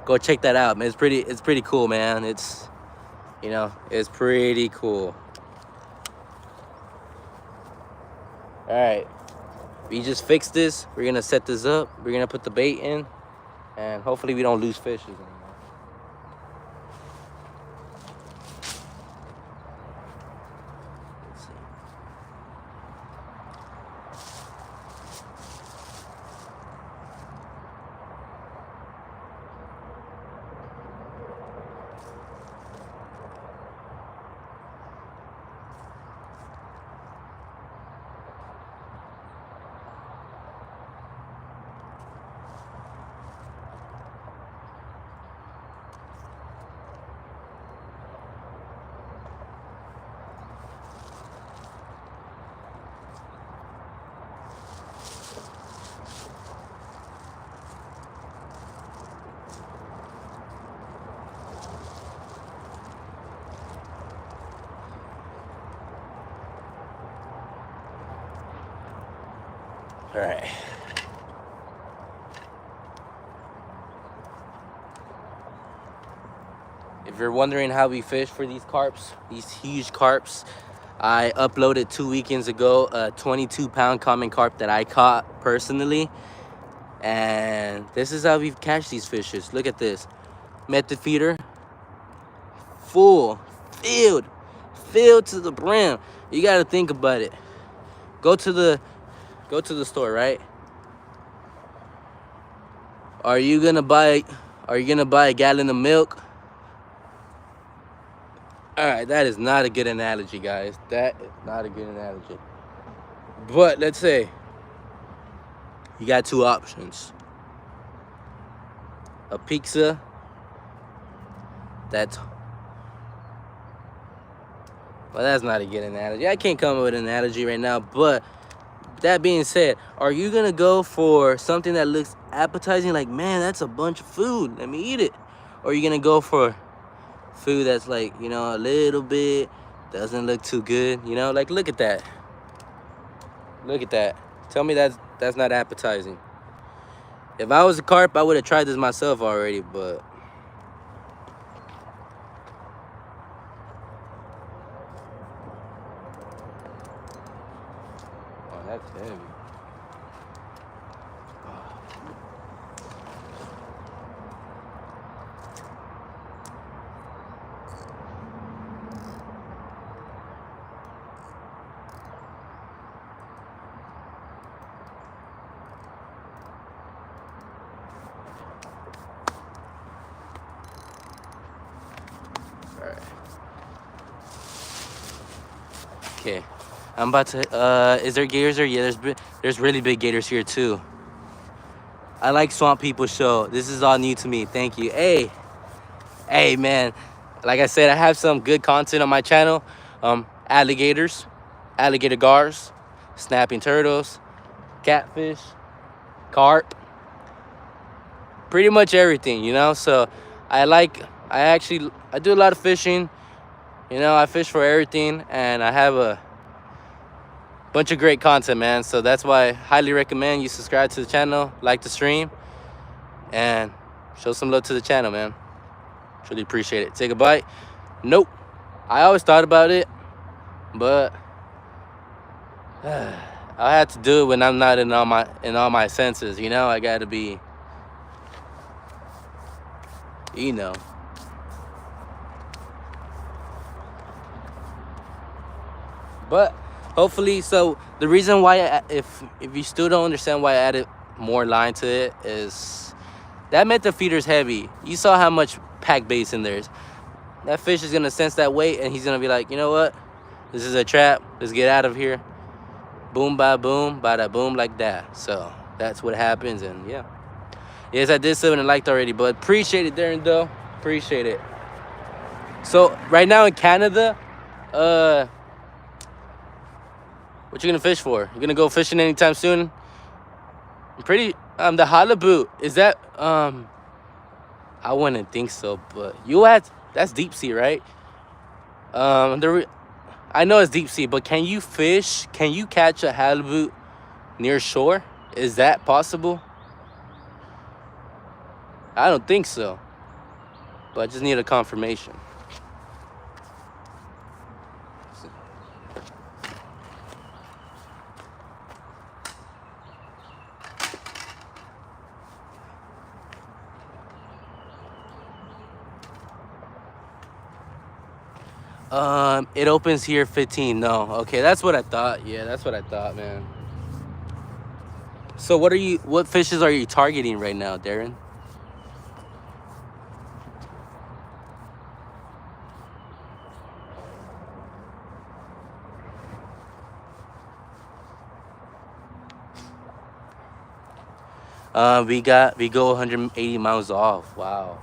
Go check that out, man. It's pretty cool, man. It's pretty cool. All right, we just fixed this. We're gonna set this up. We're gonna put the bait in, and hopefully we don't lose fishes anymore. All right. If you're wondering how we fish for these carps, these huge carps, I uploaded 2 weekends ago a 22-pound common carp that I caught personally. And this is how we catch these fishes. Look at this. Method feeder. Full. Filled to the brim. You gotta think about it. Go to the store, right? Are you gonna buy a gallon of milk? All right, that is not a good analogy, guys. That is not a good analogy. But let's say you got two options. A pizza that's not a good analogy. I can't come up with an analogy right now, but that being said, are you gonna go for something that looks appetizing, like, man, that's a bunch of food, let me eat it? Or are you gonna go for food that's like, a little bit, doesn't look too good, like, look at that. Tell me that's not appetizing. If I was a carp, I would have tried this myself already, but oh, that's heavy. Okay, I'm about to, is there gators there? Yeah, there's really big gators here too. I like Swamp People Show. This is all new to me. Thank you. Hey, man. Like I said, I have some good content on my channel. Alligators, alligator gars, snapping turtles, catfish, carp, pretty much everything, So I do a lot of fishing. I fish for everything, and I have a bunch of great content, man. So that's why I highly recommend you subscribe to the channel, like the stream, and show some love to the channel, man. Really appreciate it. Take a bite. Nope. I always thought about it, but I have to do it when I'm not in all my senses, I gotta be, But hopefully, so the reason why if you still don't understand why I added more line to it is that method feeder's heavy. You saw how much pack base in there is. That fish is gonna sense that weight and he's gonna be like, you know what? This is a trap. Let's get out of here. Boom, bada boom, like that. So that's what happens, and yeah. Yes, I did sub and liked already, but appreciate it, Darren, though. Appreciate it. So right now in Canada, what you gonna fish for? You gonna go fishing anytime soon? The halibut, is that I wouldn't think so, but that's deep sea, right? I know it's deep sea, but can you catch a halibut near shore? Is that possible? I don't think so, but I just need a confirmation. It opens here 15. No, okay, that's what I thought. Yeah, that's what I thought, man. So what fishes are you targeting right now, Darren? We go 180 miles off. Wow.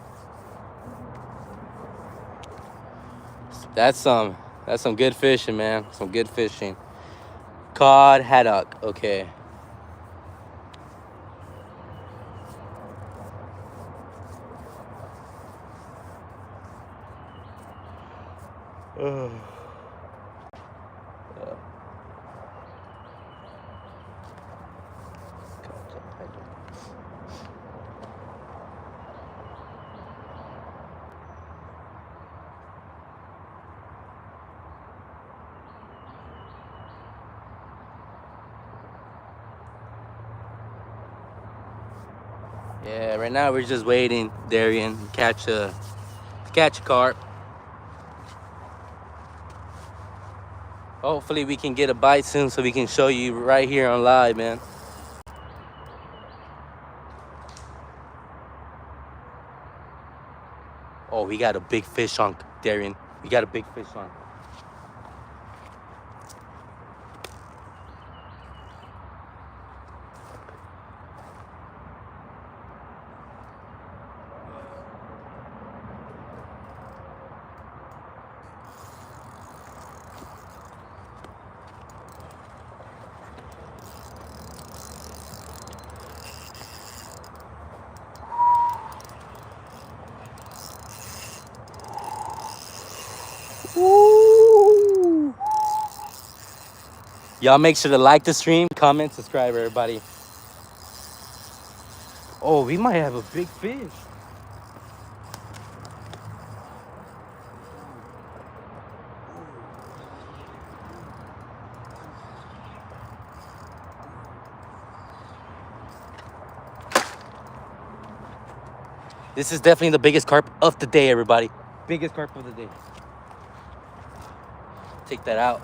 That's some good fishing, man. Some good fishing. Cod, haddock. Okay. Yeah, right now we're just waiting, Darian, to catch a carp. Hopefully we can get a bite soon so we can show you right here on live, man. Oh, we got a big fish on, Darian. We got a big fish on. Woo! Y'all make sure to like the stream, comment, subscribe, everybody. Oh, we might have a big fish. This is definitely the biggest carp of the day, everybody. Biggest carp of the day. Take that out.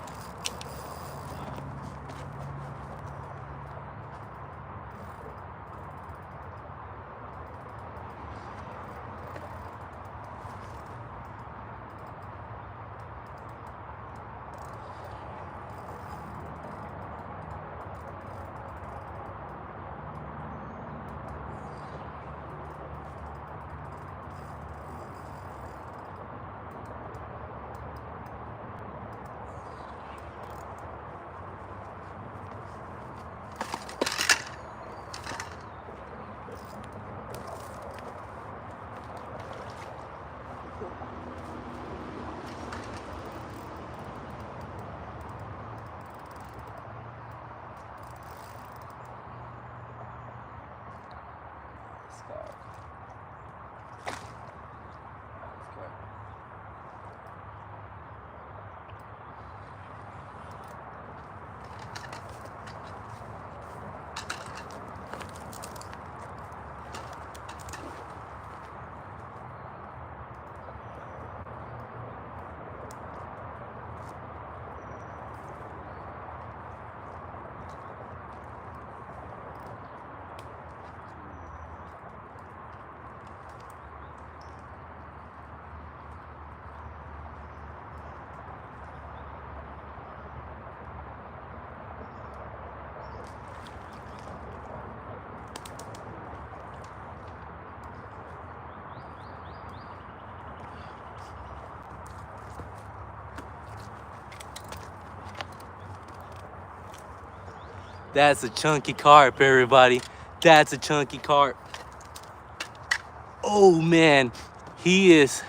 That's a chunky carp, everybody. That's a chunky carp. Oh man, he is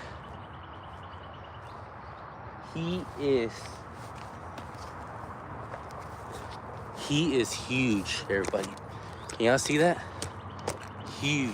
huge, everybody. Can y'all see that? Huge.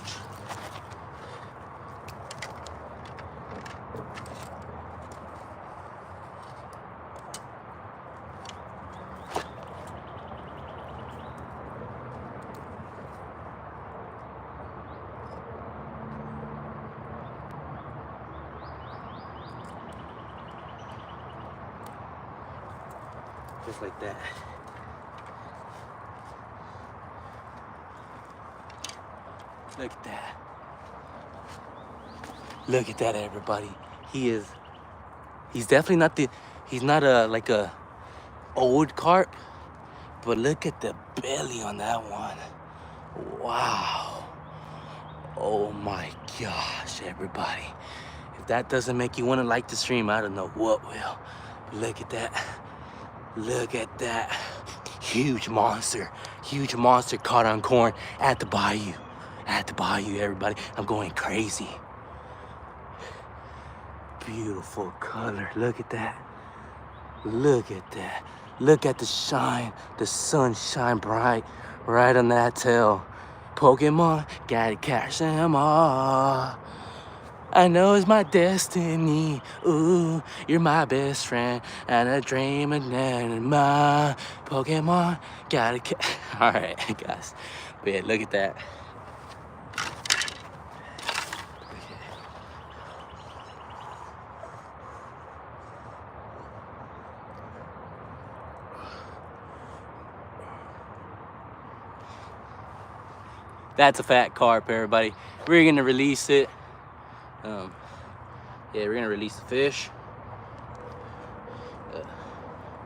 Just like that. Look at that. Look at that, everybody. He's definitely not he's not like a old carp, but look at the belly on that one. Wow. Oh my gosh, everybody. If that doesn't make you want to like the stream, I don't know what will. Look at that. Look at that. Huge monster caught on corn at the bayou. At the bayou, everybody. I'm going crazy. Beautiful color. Look at that. Look at that. Look at the shine. The sun shine bright right on that tail. Pokemon, gotta catch them all. I know it's my destiny. Ooh, you're my best friend and a dream and then my Pokemon, gotta catch. All right, guys. But yeah, look at that. That's a fat carp, everybody. We're gonna release it. Yeah, we're gonna release the fish.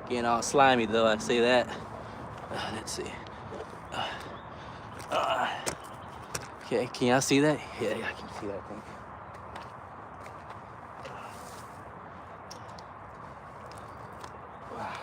Getting all slimy though, I say that. Let's see. Okay, can y'all see that? Yeah, I can see that thing. Wow.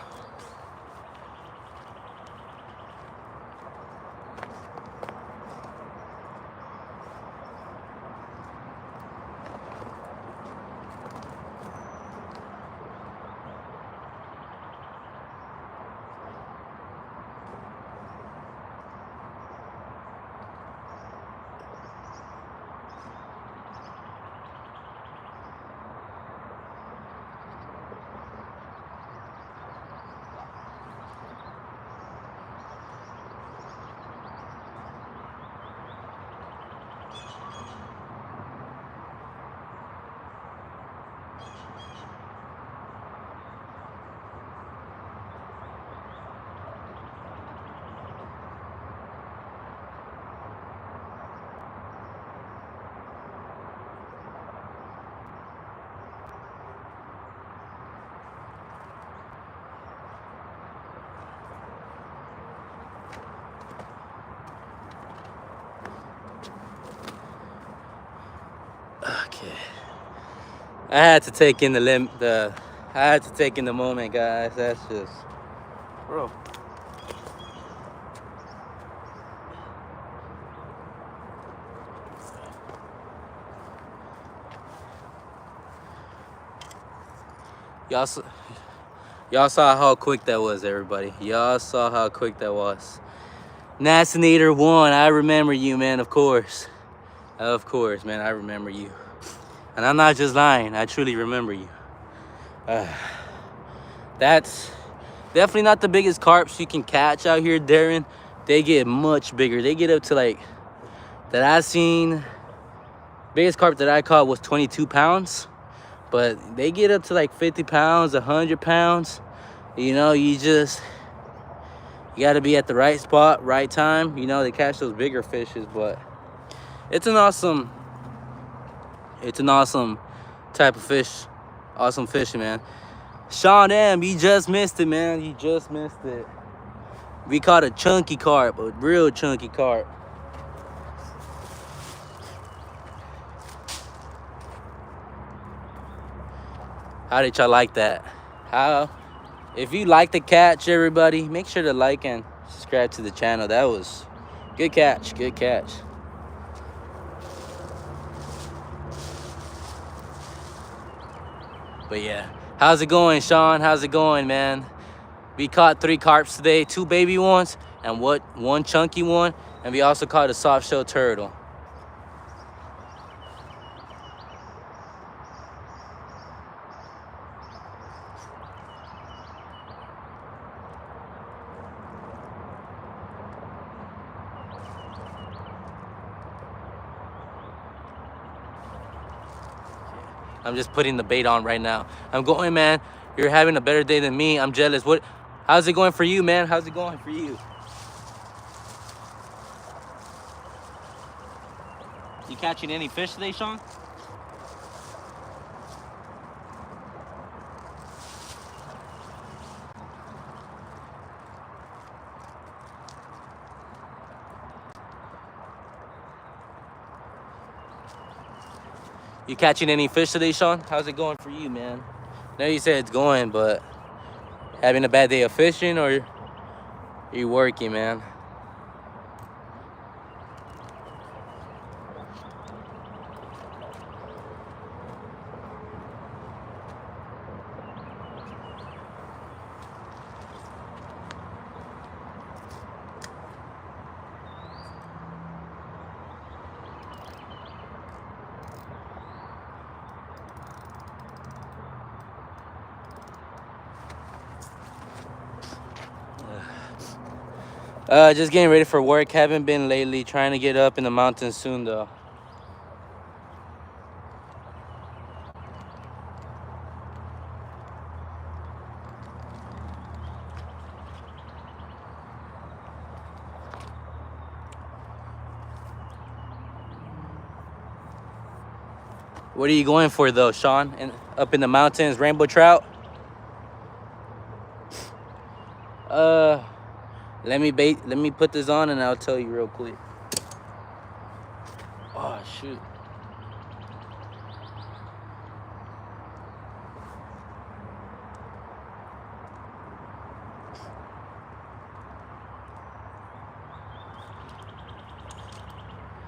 Okay. I had to take in I had to take in the moment, guys. That's just, bro. Y'all saw how quick that was, everybody. Y'all saw how quick that was. Nasinator 1, I remember you, man, of course. Of course, man, I remember you. And I'm not just lying, I truly remember you. That's definitely not the biggest carps you can catch out here, Darren. They get much bigger. They get up to like, that I've seen, biggest carp that I caught was 22 pounds. But they get up to like 50 pounds, 100 pounds. You know, you gotta be at the right spot, right time. You know, they catch those bigger fishes, but it's an awesome type of fish. Awesome fishing, man. Sean M, you just missed it, man. You just missed it. We caught a chunky carp, a real chunky carp. How did y'all like that? If you like the catch, everybody, make sure to like and subscribe to the channel. That was good catch. Good catch. But yeah, how's it going, Sean? How's it going, man? We caught 3 carps today, 2 baby ones and one chunky one, and we also caught a soft shell turtle. I'm just putting the bait on right now. I'm going, man. You're having a better day than me. I'm jealous. How's it going for you, man? How's it going for you? You catching any fish today, Sean? You catching any fish today, Sean? How's it going for you, man? I know you said it's going, but having a bad day of fishing, or you working, man? Just getting ready for work. Haven't been lately. Trying to get up in the mountains soon, though. What are you going for, though, Sean? Up in the mountains, rainbow trout? Let me put this on and I'll tell you real quick. Oh, shoot.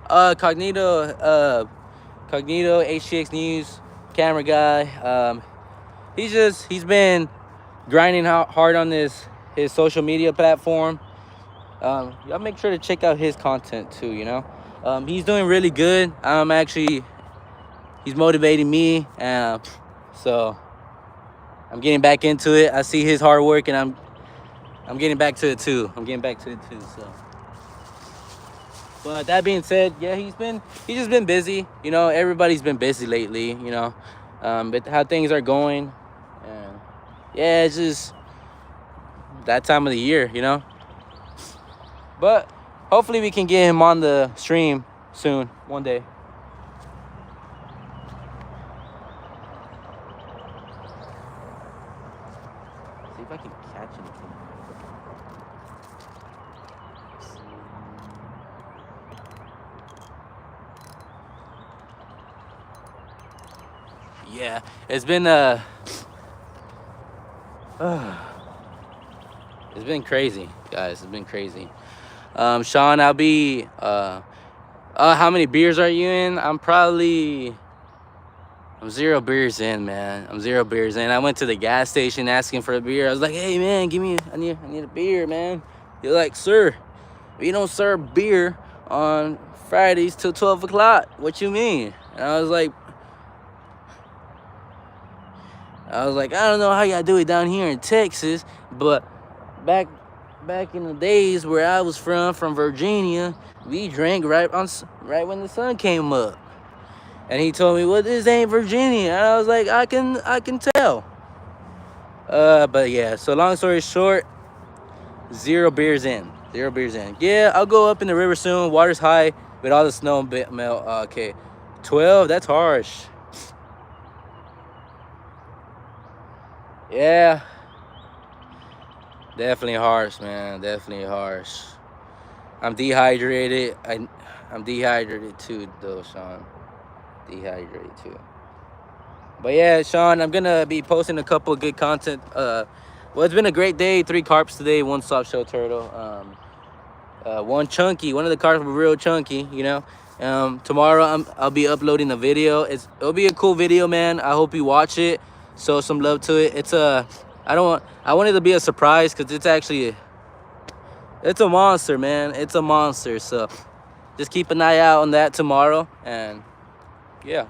Cognito, HTX News, camera guy. He's been grinding hard on his social media platform. Y'all make sure to check out his content too, you know. He's doing really good. He's motivating me, so I'm getting back into it. I see his hard work, and I'm getting back to it too. So, but that being said, yeah, he's just been busy. You know, everybody's been busy lately. You know, but how things are going, and yeah, it's just that time of the year, you know. But hopefully we can get him on the stream soon, one day. See if I can catch anything. Yeah, it's been it's been crazy, guys. It's been crazy. Sean, I'll be how many beers are you in? I'm 0 beers in, man. I'm 0 beers in. I went to the gas station asking for a beer. I was like, hey man, I need a beer, man. You're like, sir, we don't serve beer on Fridays till 12 o'clock. What you mean? And I was like, I don't know how y'all do it down here in Texas, but back in the days where I was from Virginia, we drank right when the sun came up. And he told me, well, this ain't Virginia. And I was like, I can tell. But yeah, so long story short, 0 beers in. 0 beers in. Yeah, I'll go up in the river soon. Water's high with all the snow melt. Okay, 12, that's harsh. Yeah. Definitely harsh, man. Definitely harsh. I'm dehydrated. I'm dehydrated too, though, Sean. Dehydrated too. But yeah, Sean, I'm gonna be posting a couple of good content Well, it's been a great day. 3 carps today, 1 soft shell turtle, 1 chunky. One of the carps were real chunky, you know. Tomorrow I'll be uploading a video. It'll be a cool video, man. I hope you watch it. Show some love to it. I want it to be a surprise because it's a monster, man. It's a monster. So just keep an eye out on that tomorrow, and yeah.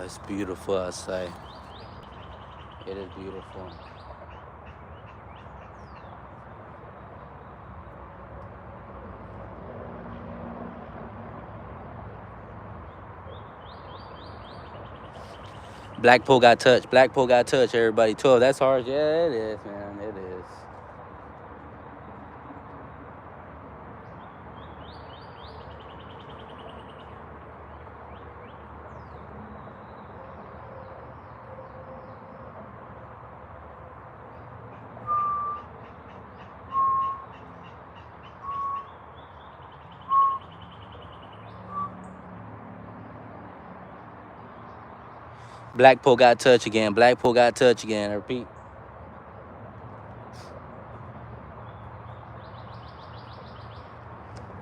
It's beautiful outside. It is beautiful. Black pole got touched. Black pole got touched, everybody. 12. That's hard. Yeah, it is, man. It is. Black pole got touched again. Black pole got touched again. I repeat.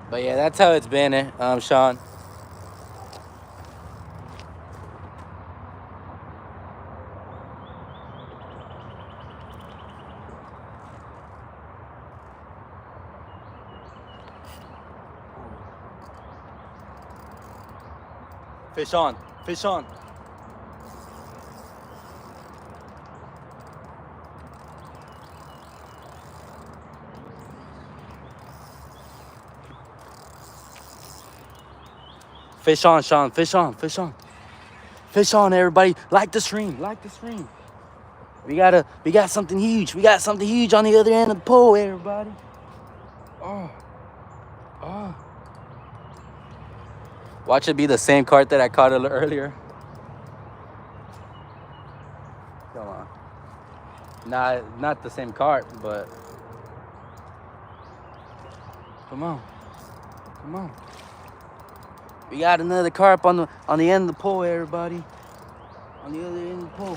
But yeah, that's how it's been, Sean. Fish on. Fish on. Fish on, Sean. Fish on. Fish on. Fish on, everybody. Like the stream. Like the stream. We got something huge. We got something huge on the other end of the pole, everybody. Oh. Oh. Watch it be the same carp that I caught earlier. Come on. Nah, not the same carp, but come on. Come on. We got another carp on the end of the pole, everybody. On the other end of the pole.